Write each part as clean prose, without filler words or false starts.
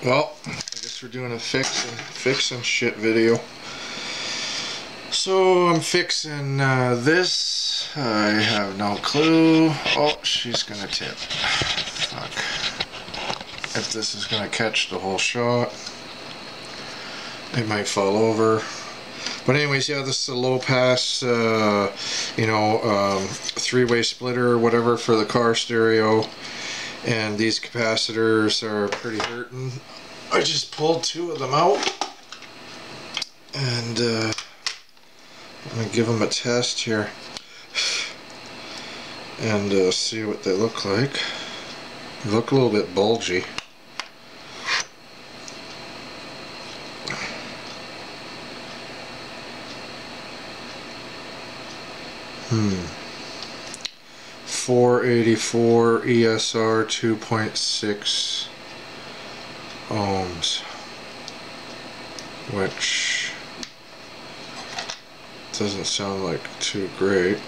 Well, I guess we're doing a fixing shit video. So I'm fixing this. I have no clue. Oh, she's gonna tip. Fuck. If this is gonna catch the whole shot, it might fall over. But anyways, yeah, this is a low pass, three-way splitter or whatever for the car stereo. And these capacitors are pretty hurting. I just pulled two of them out. And I'm going to give them a test here. And see what they look like. They look a little bit bulgy. 484 ESR 2.6 ohms, which doesn't sound like too great.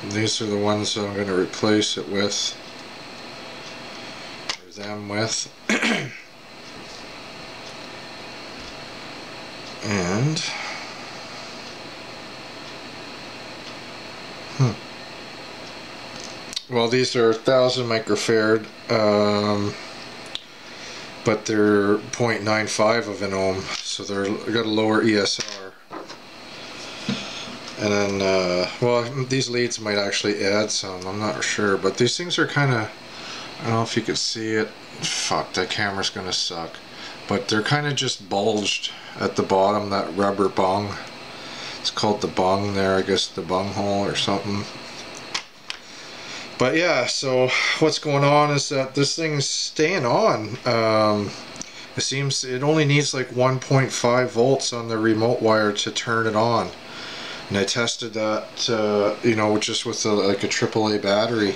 And these are the ones that I'm going to replace it with, or them with. And well, these are 1000 microfarad, but they're 0.95 of an ohm, so they're got a lower ESR. And then, well, these leads might actually add some, I'm not sure, but these things are kind of, I don't know if you could see it. Fuck, that camera's gonna suck. But they're kind of just bulged at the bottom, that rubber bung. It's called the bung there, I guess the bung hole or something. But yeah, so what's going on is that this thing's staying on. It seems it only needs like 1.5 volts on the remote wire to turn it on. And I tested that, just with like a AAA battery.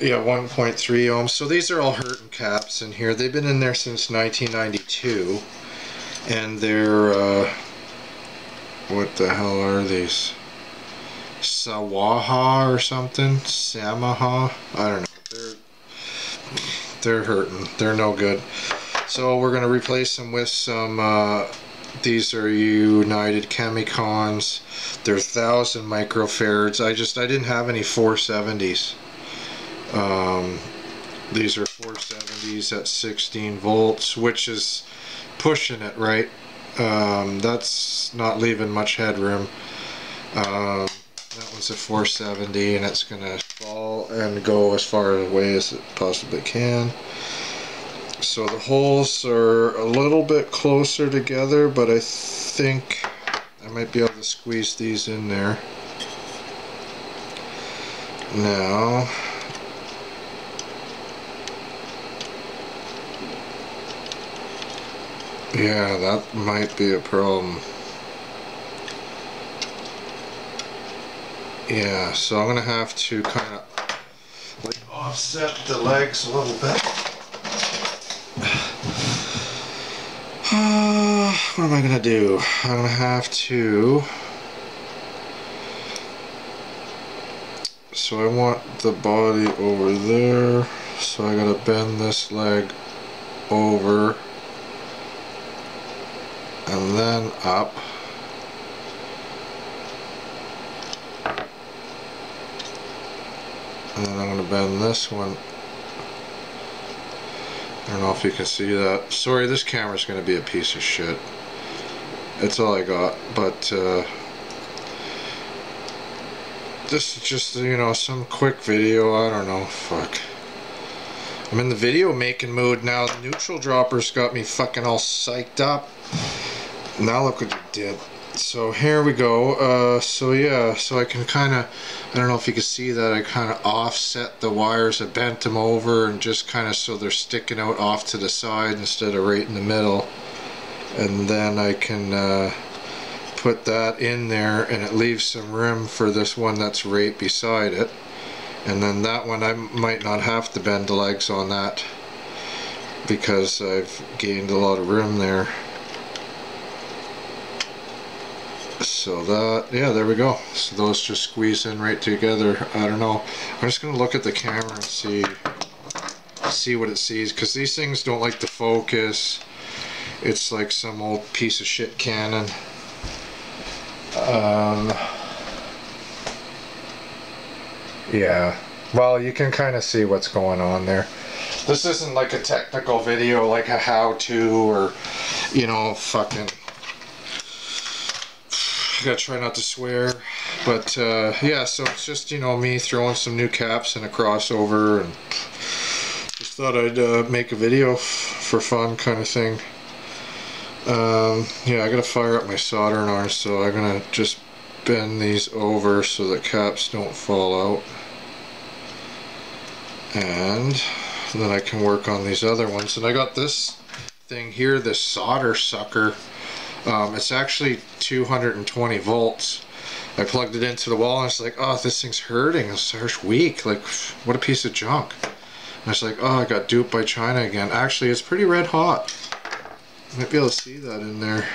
Yeah, 1.3 ohms. So these are all Hurton caps in here. They've been in there since 1992. And they're, what the hell are these? Sawaha or something? Samaha? I don't know. They're hurting. They're no good. So we're going to replace them with some, these are United Chemicons. They're 1000 microfarads. I didn't have any 470s. These are 470s at 16 volts, which is pushing it, right? That's not leaving much headroom. That one's a 470, and it's going to fall and go as far away as it possibly can. So the holes are a little bit closer together, but I think I might be able to squeeze these in there. Now, yeah, that might be a problem. Yeah, so I'm going to have to kind of like offset the legs a little bit. What am I going to do? I'm going to have to... So I want the body over there, so I got to bend this leg over and then up. And then I'm going to bend this one. I don't know if you can see that. Sorry, this camera's going to be a piece of shit. That's all I got. But this is just, some quick video. I don't know. Fuck. I'm in the video making mood now. The neutral droppers got me fucking all psyched up. Now look what you did. So here we go. So yeah, so I can kind of, I don't know if you can see that, I kind of offset the wires. I bent them over and just kind of so they're sticking out off to the side instead of right in the middle. And then I can put that in there, and it leaves some room for this one that's right beside it. And then that one I might not have to bend the legs on that because I've gained a lot of room there. So that, yeah, there we go. So those just squeeze in right together. I don't know. I'm just gonna look at the camera and see what it sees, because these things don't like to focus. It's like some old piece of shit Canon. Yeah, well, you can kind of see what's going on there. This isn't like a technical video, like a how-to, or, you know, fucking, I gotta try not to swear, but yeah, so it's just, you know, me throwing some new caps and a crossover, and just thought I'd make a video for fun kind of thing. Yeah, I gotta fire up my soldering iron, so I'm gonna just bend these over so the caps don't fall out, and then I can work on these other ones. And I got this thing here, this solder sucker. It's actually 220 volts. I plugged it into the wall and it's like, oh, this thing's hurting, it's harsh weak, like what a piece of junk. And it's like, oh, I got duped by China again. Actually, it's pretty red hot. You might be able to see that in there.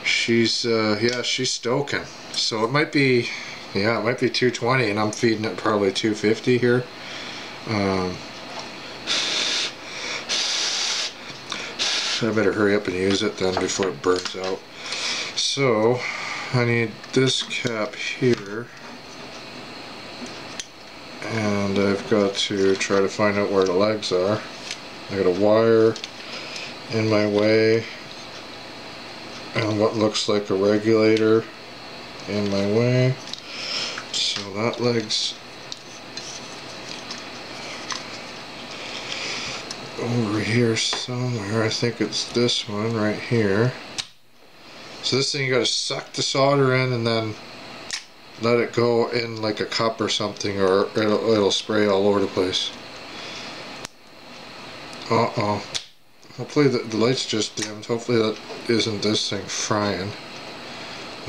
She's yeah, she's stoking. So it might be, yeah, it might be 220 and I'm feeding it probably 250 here. I better hurry up and use it then before it burns out. So I need this cap here, and I've got to try to find out where the legs are. I got a wire in my way and what looks like a regulator in my way. So that leg's over here somewhere. I think it's this one right here. So this thing you gotta suck the solder in and then let it go in like a cup or something, or it'll spray all over the place. Uh-oh. Hopefully the light's just dimmed. Hopefully that isn't this thing frying.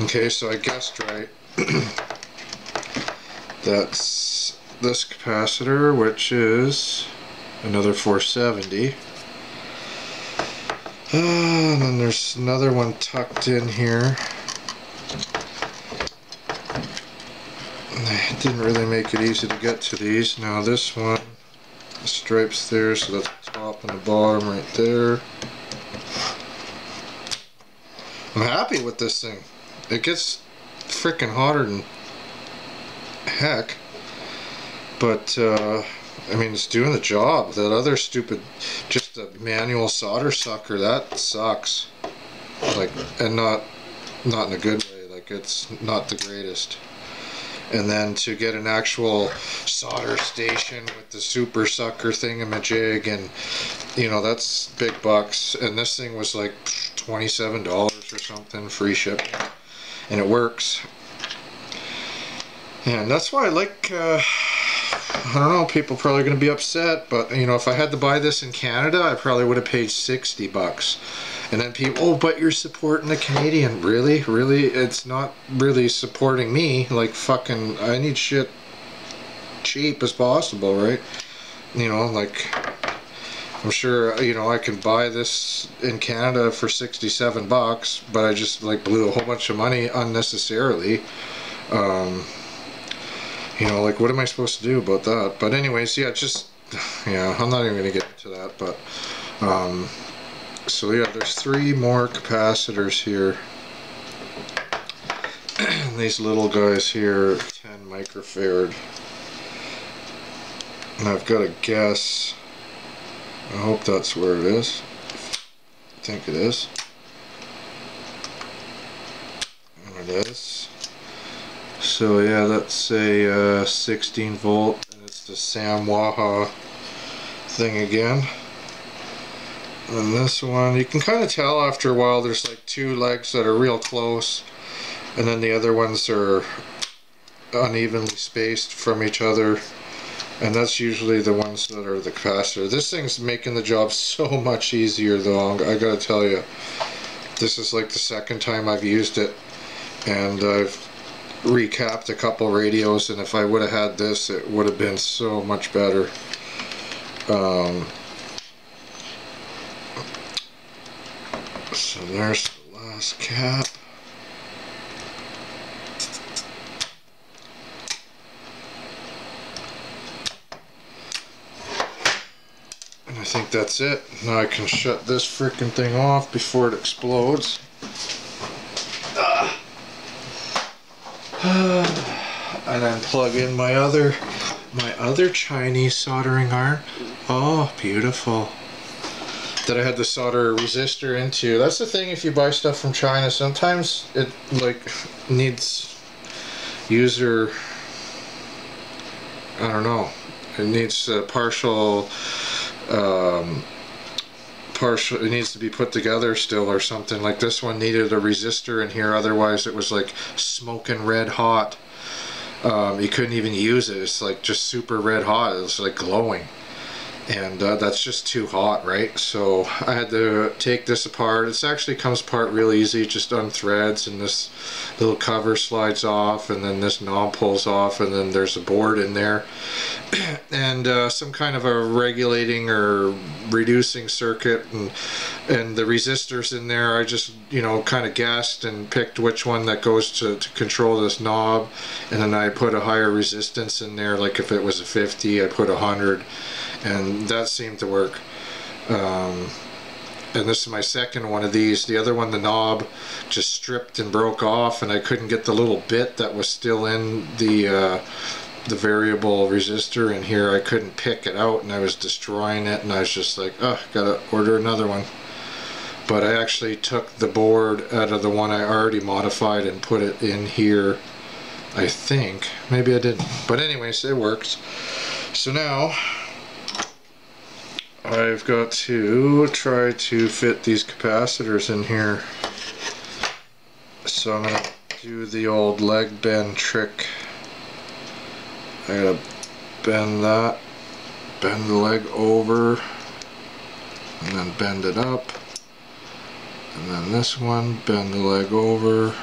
Okay, so I guessed right. That's this capacitor, which is another 470. And then there's another one tucked in here. It didn't really make it easy to get to these. Now this one, the stripe's there, so that's the top and the bottom right there. I'm happy with this thing. It gets freaking hotter than heck, but I mean, it's doing the job. That other stupid, just a manual solder sucker, that sucks. Like, and not in a good way. Like, it's not the greatest. And then to get an actual solder station with the super sucker thingamajig, and you know, that's big bucks. And this thing was like $27 or something, free shipping, and it works. And that's why I like. I don't know, people are probably going to be upset, but you know, if I had to buy this in Canada, I probably would have paid 60 bucks. And then people, oh, but you're supporting the Canadian. Really? Really? It's not really supporting me. Like, fucking, I need shit cheap as possible, right? You know, like, I'm sure, you know, I can buy this in Canada for 67 bucks, but I just, like, blew a whole bunch of money unnecessarily. You know, like, what am I supposed to do about that? But anyways, yeah, just, yeah, I'm not even going to get into that, but, so yeah, there's 3 more capacitors here. These little guys here, 10 microfarad. And I've got to guess, I hope that's where it is. I think it is. And it is. So yeah, that's a 16 volt, and it's the Samwaha thing again. And this one, you can kind of tell after a while there's like 2 legs that are real close, and then the other ones are unevenly spaced from each other, and that's usually the ones that are the capacitor. This thing's making the job so much easier though, I gotta tell you. This is like the 2nd time I've used it, and I've recapped a couple radios, and if I would have had this, it would have been so much better. So there's the last cap. think that's it. Now I can shut this freaking thing off before it explodes. And then plug in my other Chinese soldering iron. Oh, beautiful. That I had to solder a resistor into. That's the thing, if you buy stuff from China, sometimes it like needs user, I don't know, it needs partial, it needs to be put together still or something. Like this one needed a resistor in here, otherwise it was like smoking red hot. You couldn't even use it. It's like just super red hot. It was like glowing. And that's just too hot, right? So I had to take this apart. It actually comes apart real easy, just unthreads, and this little cover slides off, and then this knob pulls off, and then there's a board in there and some kind of a regulating or reducing circuit, and the resistors in there. I just, you know, kind of guessed and picked which one that goes to control this knob, and then I put a higher resistance in there. Like if it was a 50, I put 100, and that seemed to work. And this is my second one of these. The other one, the knob just stripped and broke off, and I couldn't get the little bit that was still in the variable resistor in here. I couldn't pick it out, and I was destroying it, and I was just like, oh, gotta order another one. But I actually took the board out of the one I already modified and put it in here, I think. Maybe I didn't, but anyways, it works. So now I've got to try to fit these capacitors in here. So I'm going to do the old leg bend trick. I gotta bend that, bend the leg over, and then bend it up. And then this one, bend the leg over,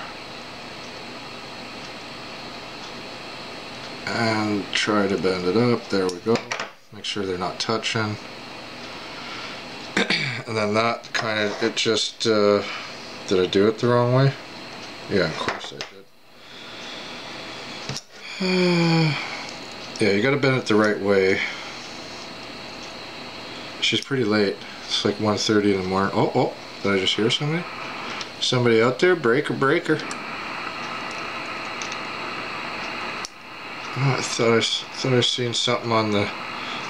and try to bend it up. There we go. Make sure they're not touching. And then that kind of, it just, did I do it the wrong way? Yeah, of course I did. Yeah, you gotta bend it the right way. She's pretty late. It's like 1:30 in the morning. Oh, oh, did I just hear somebody? Somebody out there? Breaker, breaker. Oh, I thought I seen something on the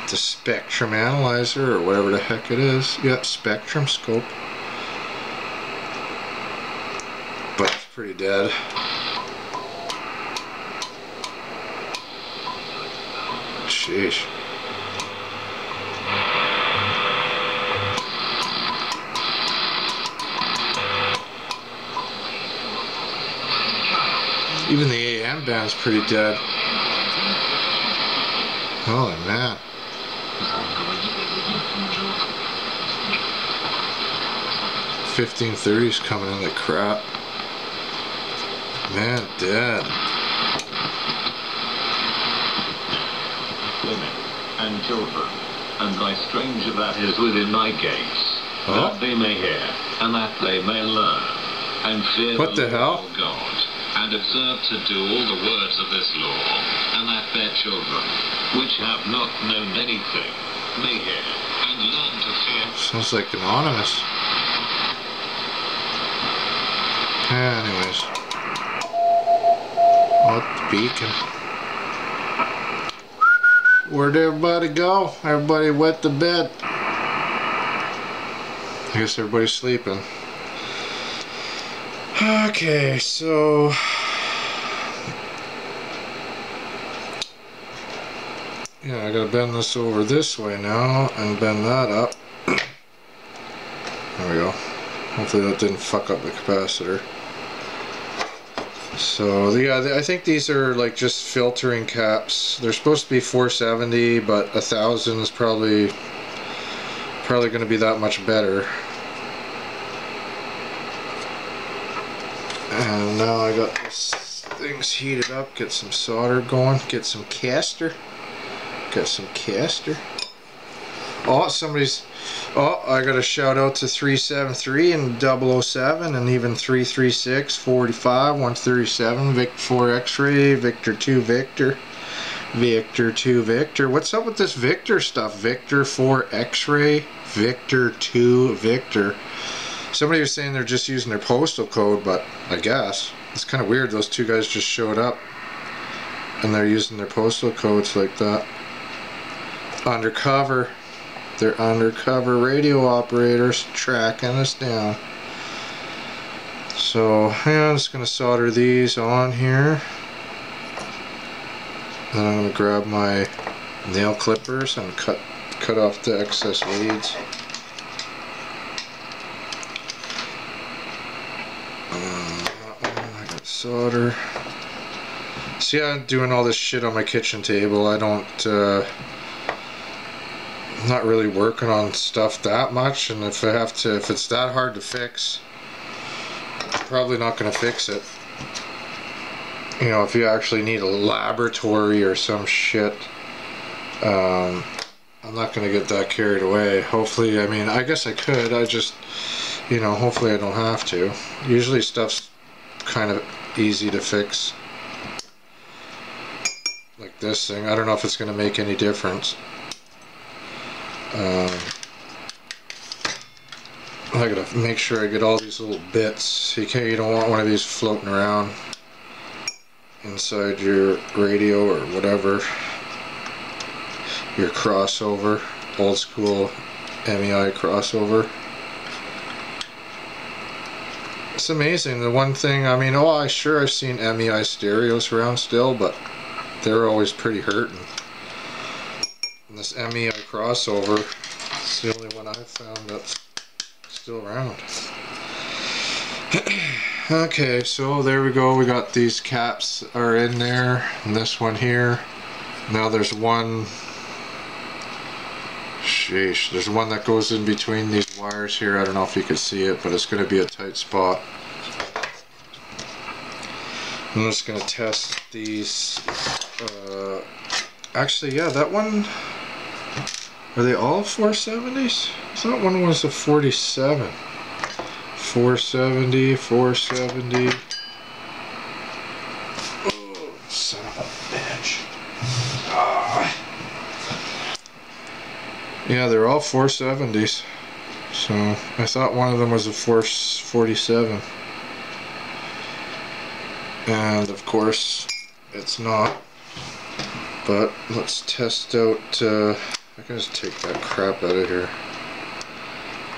spectrum analyzer or whatever the heck it is. Yeah, spectrum scope. But it's pretty dead. Sheesh. Even the AM band's pretty dead. Holy man. $1530's coming in like crap. Man, dead. Women and children, and thy stranger that is within thy gates, that they may hear, and that they may learn, and fear the hell? God, and observe to do all the words of this law, and that their children, which have not known anything, may hear, and learn to fear. Sounds like anonymous. Anyways. What the beacon? Where'd everybody go? Everybody went to bed. I guess everybody's sleeping. Okay, so yeah, I gotta bend this over this way now and bend that up. There we go. Hopefully that didn't fuck up the capacitor. So yeah, I think these are like just filtering caps. They're supposed to be 470, but 1000 is probably going to be that much better. And now I got these things heated up. Get some solder going. Get some caster. Got some caster. Oh, somebody's. Oh, I got a shout out to 373 and 007 and even 336, 45, 137, Victor 4 X-ray, Victor 2 Victor, Victor 2 Victor. What's up with this Victor stuff? Victor 4 X-ray, Victor 2 Victor. Somebody was saying they're just using their postal code, but I guess it's kind of weird. Those two guys just showed up and they're using their postal codes like that. Undercover. They're undercover radio operators tracking us down. So yeah, I'm just going to solder these on here. Then I'm going to grab my nail clippers and cut off the excess leads. I got solder. See, I'm doing all this shit on my kitchen table. I don't, I'm not really working on stuff that much, and if it's that hard to fix, I'm probably not going to fix it. You know, if you actually need a laboratory or some shit, I'm not going to get that carried away. Hopefully, I mean, I guess I could. I just, you know, hopefully I don't have to. Usually stuff's kind of easy to fix. Like this thing. I don't know if it's going to make any difference. I gotta make sure I get all these little bits. You don't want one of these floating around inside your radio or whatever, your crossover, old school MEI crossover. It's amazing. The one thing, I mean, I've seen MEI stereos around still, but they're always pretty hurting. And this MEI crossover, it's the only one I've found that's still around. Okay, so there we go. We got these caps are in there, and this one here. Now there's one. Sheesh, there's one that goes in between these wires here. I don't know if you can see it, but it's going to be a tight spot. I'm just going to test these. Actually, yeah, that one. Are they all 470s? I thought one was a 47. 470, 470. Oh, son of a bitch. Yeah, they're all 470s. So, I thought one of them was a 447. And, of course, it's not. But, let's test out, I can just take that crap out of here.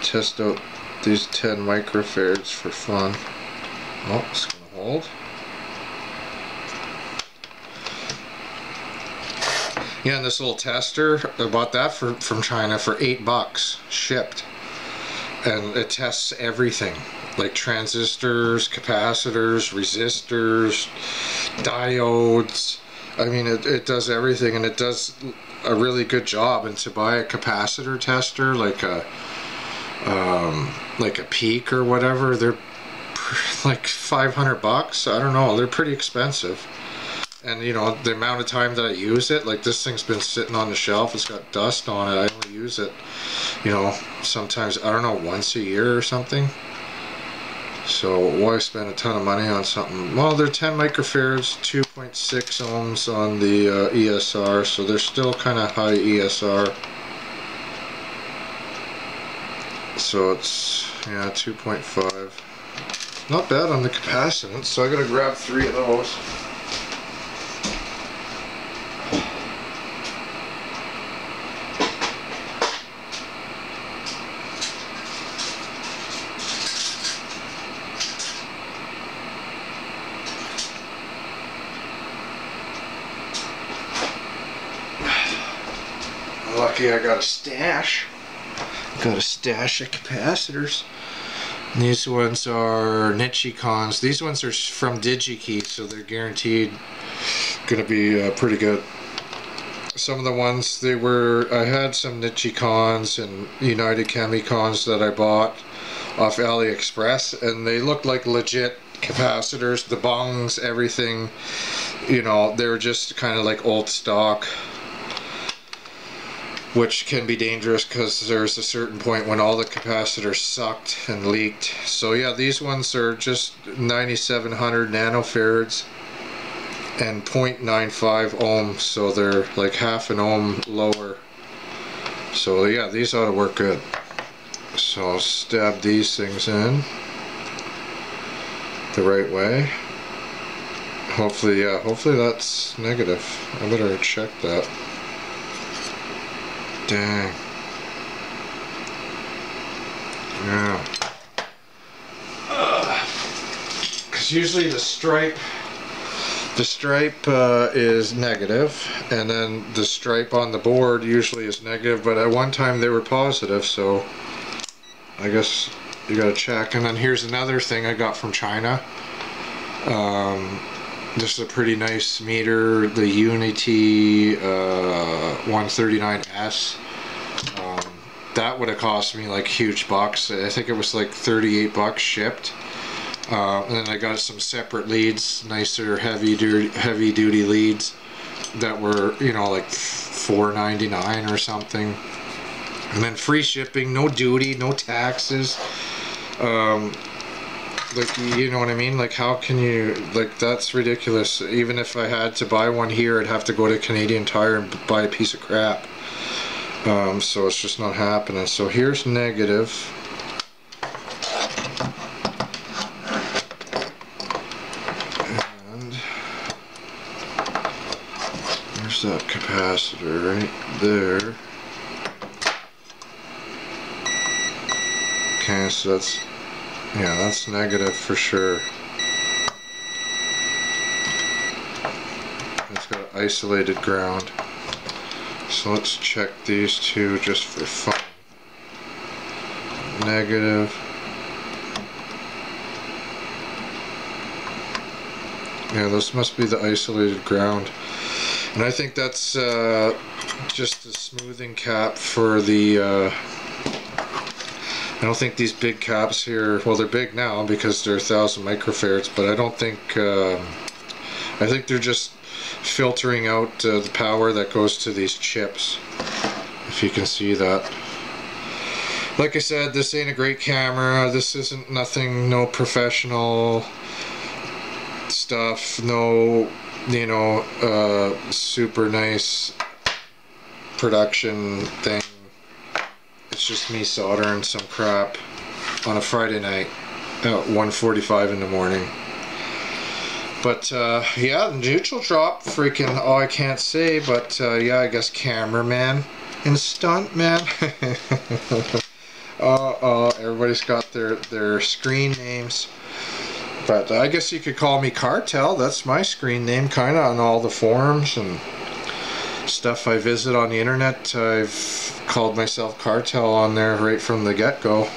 Test out these 10 microfarads for fun. Oh, it's gonna hold. Yeah, and this little tester, I bought that from China for $8 shipped. And it tests everything. Like transistors, capacitors, resistors, diodes. I mean, it does everything, and it does a really good job. And to buy a capacitor tester, like a Peak or whatever, they're like $500. I don't know, they're pretty expensive. And you know, the amount of time that I use it, like this thing's been sitting on the shelf, it's got dust on it. I only use it, you know, sometimes, I don't know, once a year or something. So why spend a ton of money on something? Well, they're 10 microfarads, 2.6 ohms on the ESR, so they're still kind of high ESR. So it's, yeah, 2.5. Not bad on the capacitance, so I gotta grab 3 of those. Lucky I got a stash. Got a stash of capacitors. And these ones are Nichicons. These ones are from DigiKey, so they're guaranteed going to be pretty good. Some of the ones I had some Nichicons and United Chemicons that I bought off AliExpress, and they looked like legit capacitors. The bongs, everything, you know, they were just kind of like old stock, which can be dangerous because there's a certain point when all the capacitors sucked and leaked. So yeah, these ones are just 9700 nanofarads. and 0.95 ohms, so they're like half an ohm lower. So yeah, these ought to work good. So I'll stab these things in the right way. Hopefully, yeah, hopefully that's negative. I better check that. Dang. Yeah. Because usually the stripe is negative, and then the stripe on the board usually is negative, but at one time they were positive, so I guess you gotta check. And then here's another thing I got from China. This is a pretty nice meter, the Unity 139S. That would have cost me like huge bucks. I think it was like 38 bucks shipped. And then I got some separate leads, nicer heavy duty leads that were, you know, like $4.99 or something. And then free shipping, no duty, no taxes. Like, you know what I mean? Like, how can you, like, that's ridiculous. Even if I had to buy one here, I'd have to go to Canadian Tire and buy a piece of crap. So it's just not happening. So here's negative. And there's that capacitor right there. Okay, so that's, yeah, that's negative for sure. It's got isolated ground. So let's check these two just for fun. Negative. Yeah, this must be the isolated ground. And I think that's just the smoothing cap for the... I don't think these big caps here, well, they're big now because they're 1000 microfarads, but I don't think, I think they're just filtering out the power that goes to these chips, if you can see that. Like I said, this ain't a great camera. This isn't nothing, no professional stuff, no, you know, super nice production thing. It's just me soldering some crap on a Friday night at 1:45 in the morning. But yeah, the neutral drop, freaking, oh, I can't say, but yeah, I guess cameraman and stuntman. Everybody's got their screen names. But I guess you could call me Cartel. That's my screen name, kind of, on all the forums and stuff I visit on the internet. I've called myself Cartel on there right from the get-go.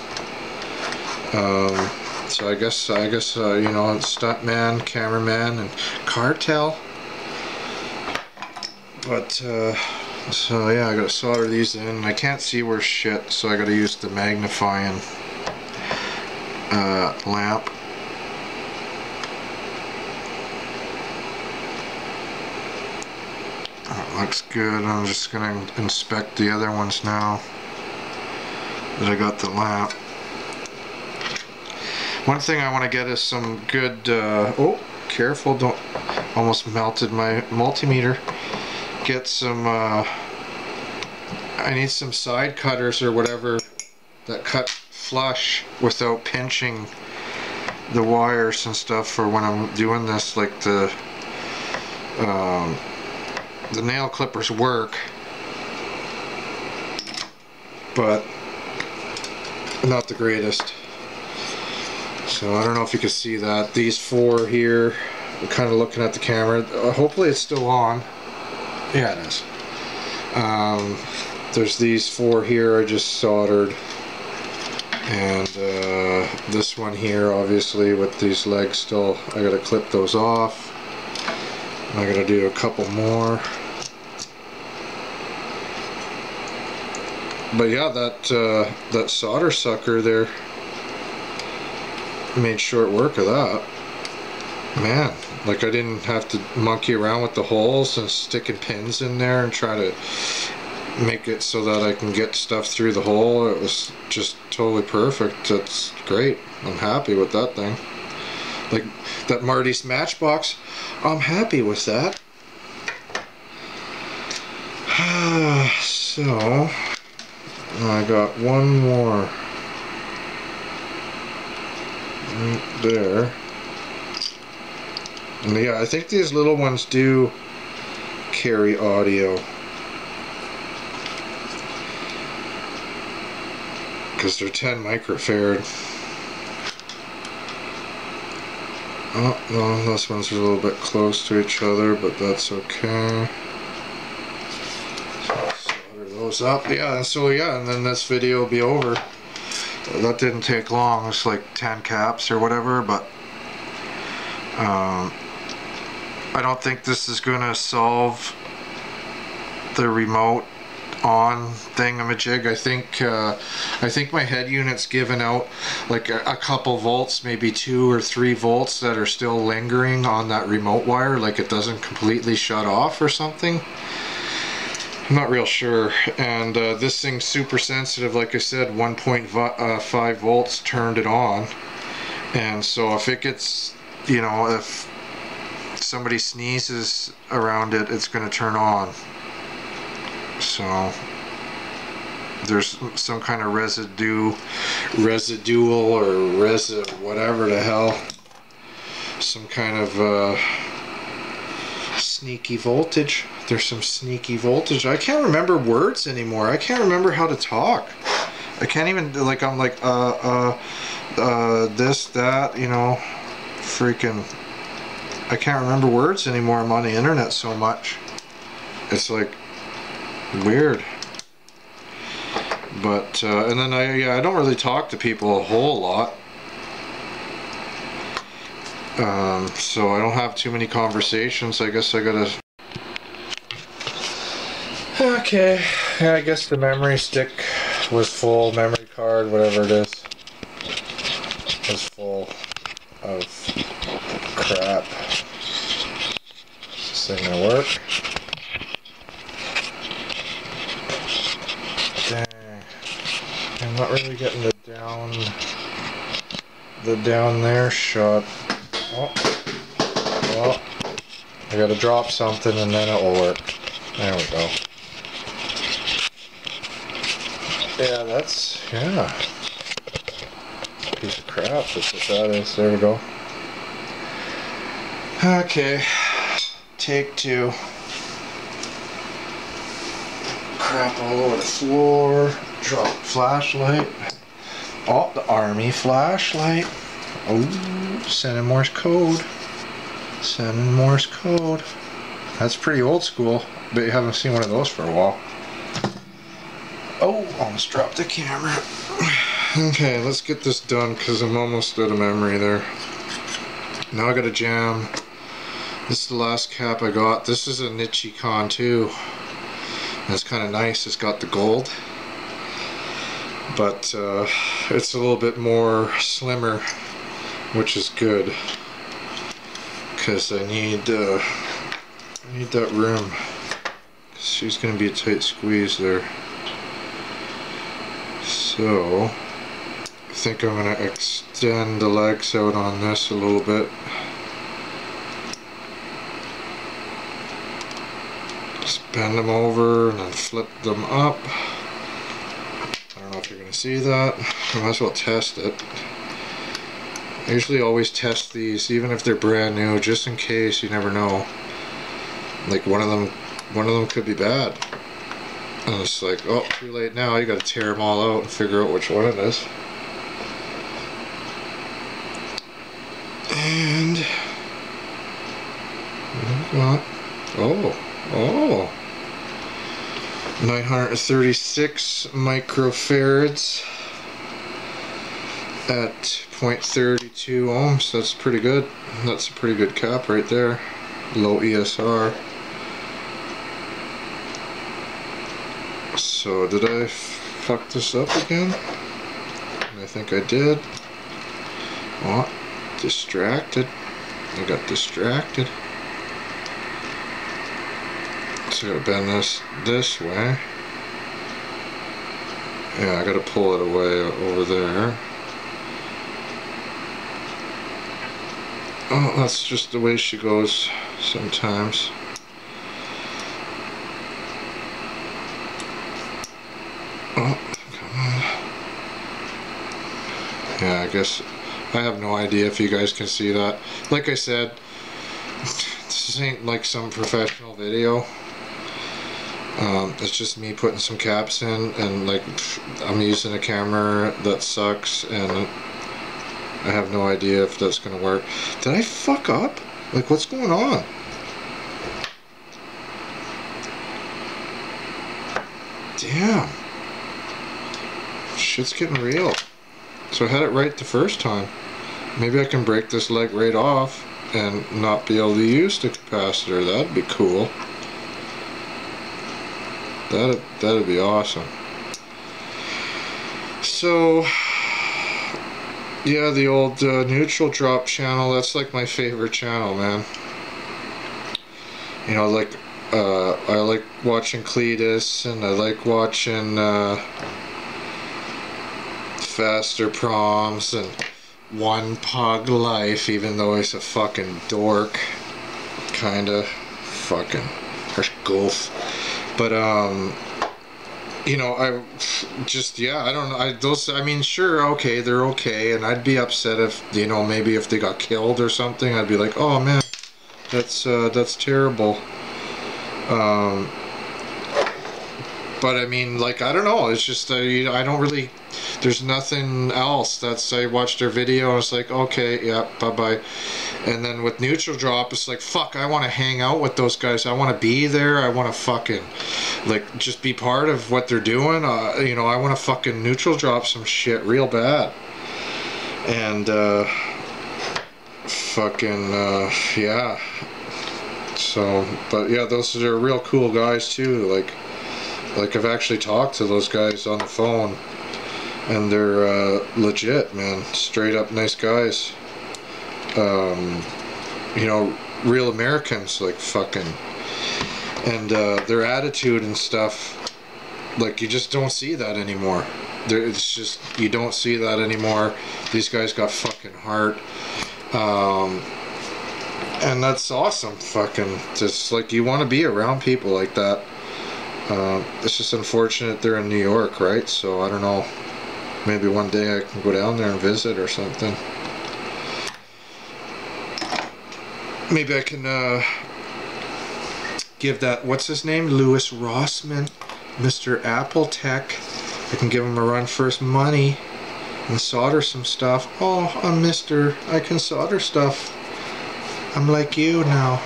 So I guess you know, stuntman, cameraman, and Cartel. But so yeah, I gotta solder these in. I can't see where shit, so I gotta use the magnifying lamp. Looks good. I'm just gonna inspect the other ones now that I got the lamp. One thing I want to get is some good oh, careful, don't, almost melted my multimeter. Get some I need some side cutters or whatever that cut flush without pinching the wires and stuff for when I'm doing this. Like the nail clippers work, but not the greatest. So I don't know if you can see that. These four here, I'm kind of looking at the camera. Hopefully it's still on. Yeah, it is. There's these four here I just soldered, and this one here, obviously, with these legs still, I gotta clip those off. I gotta do a couple more. But yeah, that solder sucker there made short work of that. Man, like I didn't have to monkey around with the holes and sticking pins in there and try to make it so that I can get stuff through the hole. It was just totally perfect. That's great. I'm happy with that thing. like that Marty's Matchbox. I'm happy with that. So I got one more right there. And yeah, I think these little ones do carry audio, because they're 10 microfarad. Oh no, this one's a little bit close to each other, but that's okay. Solder those up. Yeah, and so yeah, and then this video will be over. That didn't take long. It's like 10 caps or whatever, but I don't think this is gonna solve the remote on thingamajig. I think my head unit's given out like a couple volts, maybe 2 or 3 volts that are still lingering on that remote wire, like it doesn't completely shut off or something. I'm not real sure. And this thing's super sensitive, like I said, 1.5 volts turned it on, and so if it gets, you know, if somebody sneezes around it, it's going to turn on. So there's some kind of residual or whatever the hell, some kind of sneaky voltage. There's some sneaky voltage. I can't remember words anymore. I can't remember how to talk. I can't even, like, I'm like this, that, you know, freaking, I can't remember words anymore. I'm on the internet so much. It's like weird. But and then I don't really talk to people a whole lot, so I don't have too many conversations. I guess I gotta, okay, yeah, I guess the memory stick was full, memory card, whatever it is, was full of crap. Is this thing gonna work? Dang, I'm not really getting the down there shot. Oh, well, I gotta drop something and then it will work. There we go. Yeah, that's, yeah, piece of crap, that's what that is. There we go. Okay, take 2. Crap all over the floor. Drop flashlight. Oh, the army flashlight. Oh, sending Morse code. Sending Morse code. That's pretty old school, but you haven't seen one of those for a while. Oh, almost dropped the camera. Okay, let's get this done because I'm almost out of memory there. Now I gotta jam. This is the last cap I got. This is a Nichicon too. It's kind of nice. It's got the gold, but it's a little bit more slimmer, which is good because I need that room. She's going to be a tight squeeze there. So I think I'm going to extend the legs out on this a little bit. Just bend them over and then flip them up. I don't know if you're going to see that. I might as well test it. I usually always test these, even if they're brand new, just in case. You never know. Like one of them could be bad. And it's like, oh, too late now. You got to tear them all out and figure out which one it is. And what we got? Oh, 936 microfarads at 0.32 ohms. That's pretty good. That's a pretty good cap right there. Low ESR. So did I fuck this up again? I think I did. Oh, distracted. I got distracted. So I gotta bend this way. Yeah, I gotta pull it away over there. Oh, that's just the way she goes sometimes. Oh, come on. Yeah, I guess I have no idea if you guys can see that. Like I said, this ain't like some professional video. It's just me putting some caps in, and like I'm using a camera that sucks, and I have no idea if that's gonna work. Did I fuck up? Like, what's going on? Damn. Shit's getting real. So I had it right the first time. Maybe I can break this leg right off and not be able to use the capacitor. That'd be cool. That'd be awesome. So yeah, the old neutral drop channel, that's like my favorite channel, man. You know, like I like watching Cletus, and I like watching Faster Proms and One Pug Life, even though he's a fucking dork, kinda fucking golf. But you know, I just, yeah, I don't know, I mean, sure, okay, they're okay, and I'd be upset if, you know, maybe if they got killed or something, I'd be like, oh man, that's terrible. But I mean, like, I don't know, it's just, I don't really, there's nothing else. I watched their video and it's like, okay, yeah, bye-bye. And then with neutral drop, it's like, fuck, I want to hang out with those guys. I want to be there. I want to fucking, like, just be part of what they're doing. You know, I want to fucking neutral drop some shit real bad. And, fucking, yeah. So, but yeah, those are real cool guys too. Like I've actually talked to those guys on the phone, and they're legit, man. Straight up nice guys. You know, real Americans, like fucking. And their attitude and stuff, like, you just don't see that anymore. It's just, you don't see that anymore. These guys got fucking heart. And that's awesome, fucking. Just like, you want to be around people like that. It's just unfortunate they're in New York, right? So I don't know, maybe one day I can go down there and visit or something. Maybe I can give that, what's his name, Louis Rossman, Mr. Apple Tech, I can give him a run for his money and solder some stuff. Oh, I'm Mr. I can solder stuff. I'm like you now.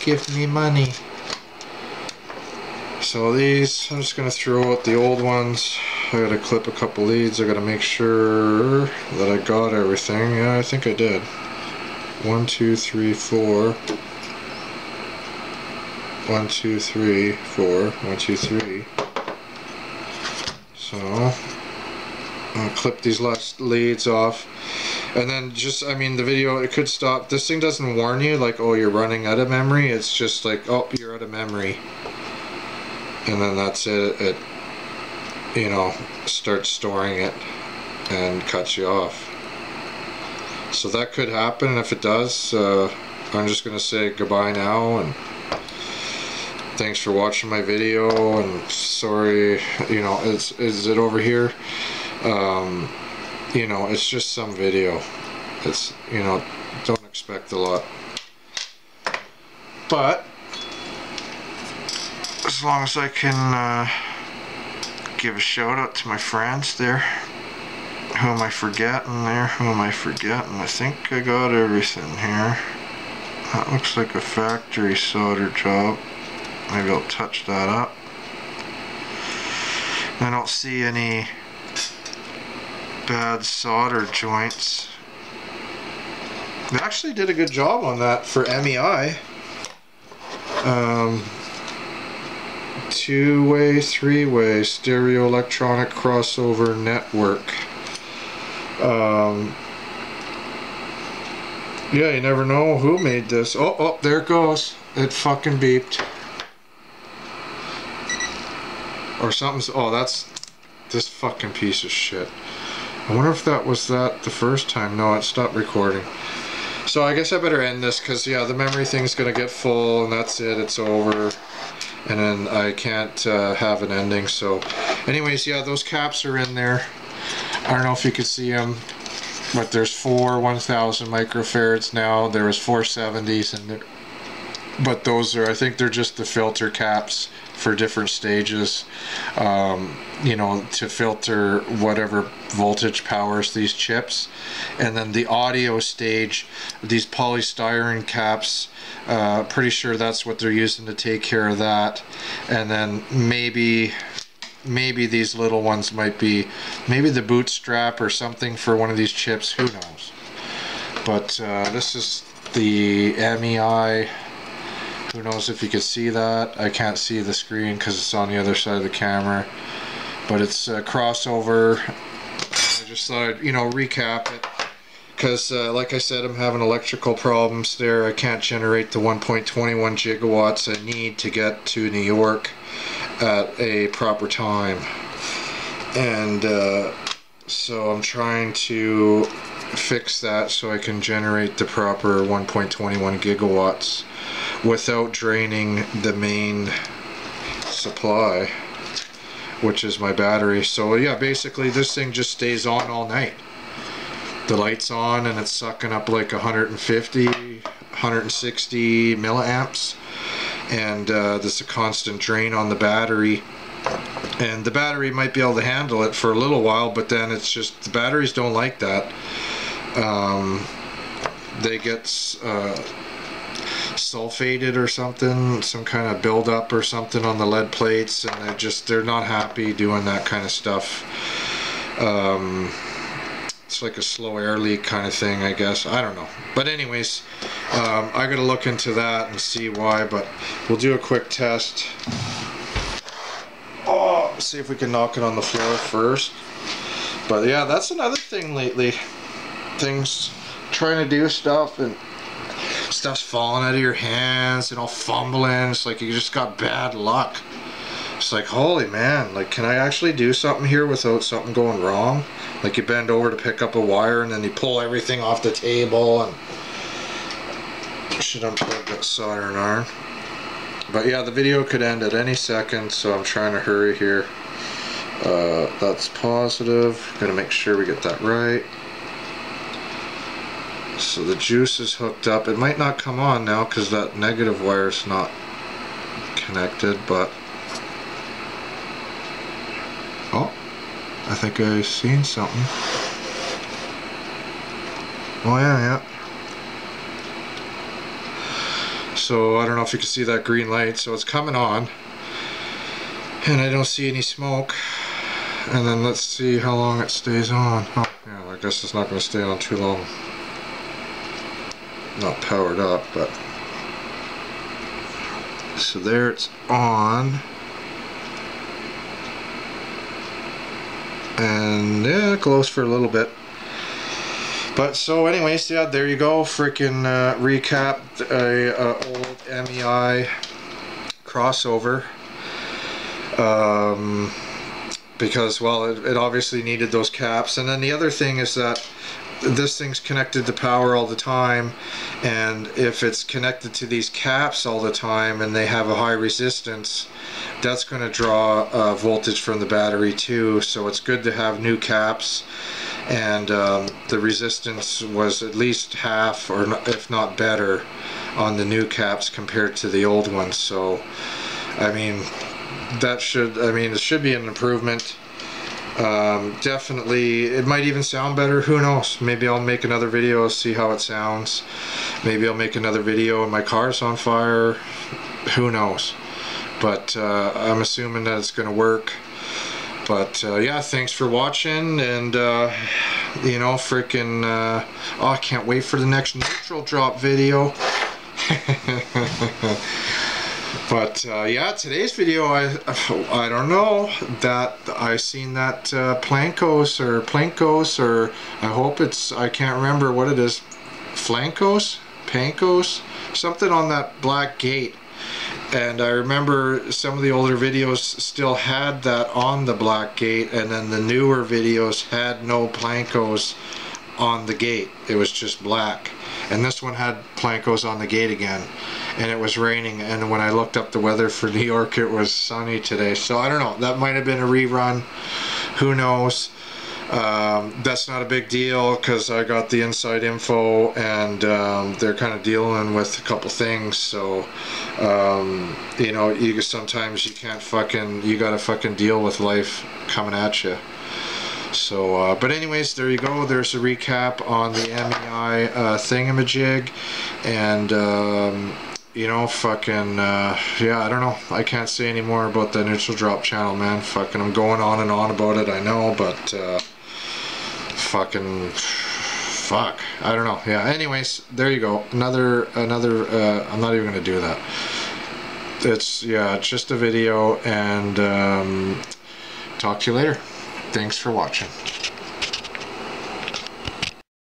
Give me money. So these, I'm just going to throw out the old ones. I got to clip a couple leads. I got to make sure that I got everything. Yeah, I think I did. 1, 2, 3, 4. 1, 2, 3, 4. 1, 2, 3. So I'll clip these last leads off. And then just, I mean, the video, it could stop. This thing doesn't warn you, like, oh, you're running out of memory. It's just like, oh, you're out of memory. And then that's it. It, you know, starts storing it and cuts you off. So that could happen, and if it does, I'm just going to say goodbye now, and thanks for watching my video, and sorry, you know, is it over here? You know, it's just some video. It's, you know, don't expect a lot. But as long as I can give a shout out to my friends there. Who am I forgetting there? Who am I forgetting? I think I got everything here. That looks like a factory solder job. Maybe I'll touch that up. I don't see any bad solder joints. They actually did a good job on that for MEI. Two-way, three-way stereo electronic crossover network. Yeah, you never know who made this. Oh, there it goes. It fucking beeped. Or something's, oh, that's this fucking piece of shit. I wonder if that was that the first time. No, it stopped recording. So I guess I better end this, because yeah, the memory thing's gonna get full and that's it, it's over, and then I can't have an ending. So anyways, yeah, those caps are in there. I don't know if you can see them, but there's 4 1000 microfarads now. There was 470s, and but those are, I think they're just the filter caps for different stages, you know, to filter whatever voltage powers these chips. And then the audio stage, these polystyrene caps, pretty sure that's what they're using to take care of that. And then maybe these little ones might be maybe the bootstrap or something for one of these chips, who knows. But this is the MEI. Who knows if you could see that. I can't see the screen because it's on the other side of the camera, but it's a crossover. I just thought I'd, you know, recap it, because like I said, I'm having electrical problems there. I can't generate the 1.21 gigawatts I need to get to New York at a proper time, and so I'm trying to fix that so I can generate the proper 1.21 gigawatts without draining the main supply, which is my battery. So yeah, basically this thing just stays on all night. The light's on and it's sucking up like 150, 160 milliamps, and there's a constant drain on the battery, and the battery might be able to handle it for a little while, but then it's just, the batteries don't like that. They get sulfated or something, some kind of buildup or something on the lead plates, and they're not happy doing that kind of stuff. It's like a slow air leak kind of thing, I guess. I don't know. But anyways, I gotta look into that and see why, but we'll do a quick test. Oh, see if we can knock it on the floor first. But yeah, that's another thing lately. Things, trying to do stuff and stuff's falling out of your hands and all fumbling. It's like you just got bad luck. It's like, holy man, like, can I actually do something here without something going wrong? Like, you bend over to pick up a wire and then you pull everything off the table and should unplug that soldering iron. But yeah, the video could end at any second, so I'm trying to hurry here. That's positive. Gotta make sure we get that right. So the juice is hooked up. It might not come on now because that negative wire is not connected, but oh, I think I've seen something. Oh yeah. So I don't know if you can see that green light. So it's coming on, and I don't see any smoke. And then let's see how long it stays on. Oh yeah, I guess it's not going to stay on too long. Not powered up, but so there, it's on, and yeah, it glows for a little bit. But so anyways, yeah, there you go. Freaking recap a old MEI crossover, because well, it obviously needed those caps. And then the other thing is that this thing's connected to power all the time, and if it's connected to these caps all the time and they have a high resistance, that's going to draw voltage from the battery too. So it's good to have new caps, and the resistance was at least half, or if not better, on the new caps compared to the old ones. So I mean, it should be an improvement. Definitely, it might even sound better, who knows. Maybe I'll make another video, see how it sounds. Maybe I'll make another video and my car's on fire, who knows. But I'm assuming that it's gonna work. But yeah, thanks for watching, and you know, freaking oh, I can't wait for the next neutral drop video. But yeah, today's video, I don't know, that I seen that Plankos, or I hope it's, I can't remember what it is, Flankos, Pankos, something on that black gate. And I remember some of the older videos still had that on the black gate, and then the newer videos had no Plankos on the gate. It was just black. And this one had Plankos on the gate again. And it was raining. And when I looked up the weather for New York, it was sunny today. So I don't know. That might have been a rerun. Who knows? That's not a big deal because I got the inside info, and they're kind of dealing with a couple things. So you know, sometimes you can't you gotta fucking deal with life coming at you. So but anyways, there you go. There's a recap on the MEI thingamajig. And you know, fucking yeah, I don't know, I can't say any more about the neutral drop channel, man. Fucking, I'm going on and on about it, I know, but fucking fuck, I don't know. Yeah, anyways, there you go. Another I'm not even gonna do that. It's, yeah, just a video. And talk to you later. Thanks for watching.